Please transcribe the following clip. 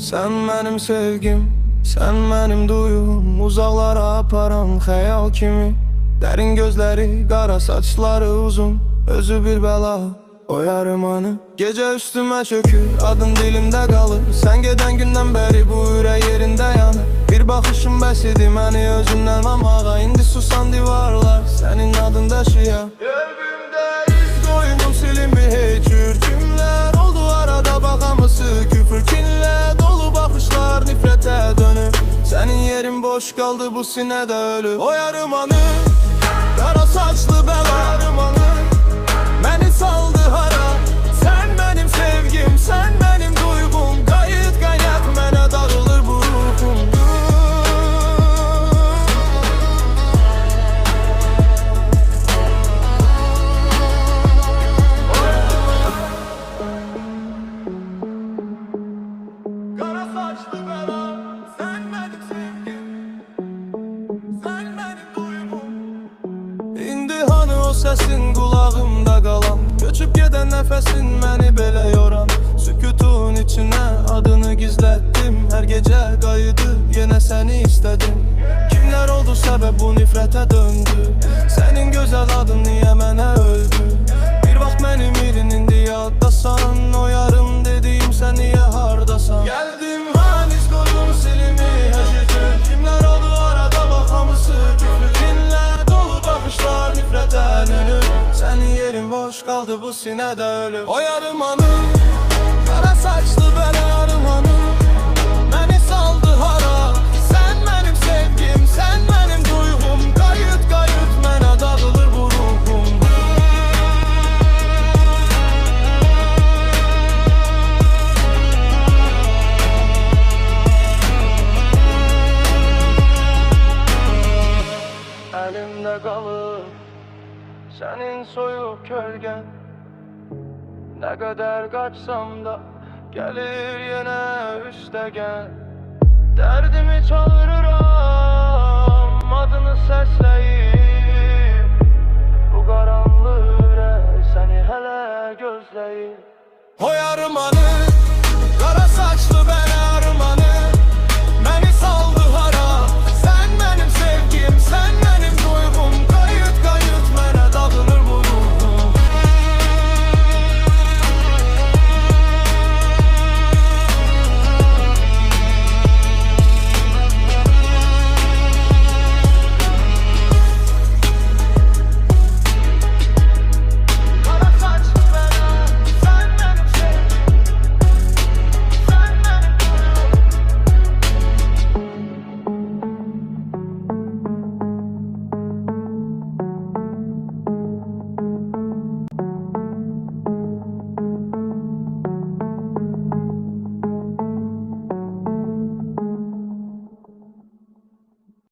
Sen benim sevgim, sen benim duyum, uzaklara aparan hayal kimi. Derin gözleri, kara saçları uzun, özü bir bela, o yarımanı. Gece üstüme çökür, adın dilimde kalır. Sen geden günden beri bu ürək yerinde yanır. Bir bakışın bəsidi məni özündən mamağa. İndi susan divarlar, senin adın daşıya. Evimde iz koydum silimi hey çürkümler. Oldu arada bakamısı küfür kinle. Dolu bakışlar nifrete dönüp. Senin yerin boş kaldı bu sinede ölüp. O yarımanı, kara saçlı bela yarımanı, beni saldı hara. Sen benim sevgim, sen benim duygum. Kayıt kaynak mene dağılır bu ruhum. Kara saçlı bela, sen benim sevgim, sen benim duygum. İndi hani o sesin kulağımda kalan, göçüp giden nefesin beni belə yoran. Sükutun içine adını gizlettim. Her gece kaydı yine seni istedim. Kimler oldu sebep bu nifrete döndü? Senin güzel adın niye mene öldü? Bir vaxt benim irin indi yaddasan. O yarım dediğim sen niye hardasan? Geldim hanis koydum silimi hecicim. Kimler oldu arada bakamısı küfür dinle. Dolu bakışlar nifrete dönür. Senin yerin boş kaldı bu sinede ölüp. O yarımanı, kara saçlı bela yarımanı, beni saldı hara. Sen benim sevgim, sen benim duygum. Kayıt kayıt mene dağılır bu ruhum. Elimde kalır senin soyup kölgen. Ne kadar kaçsam da gelir yine üste gel. Derdimi çağırır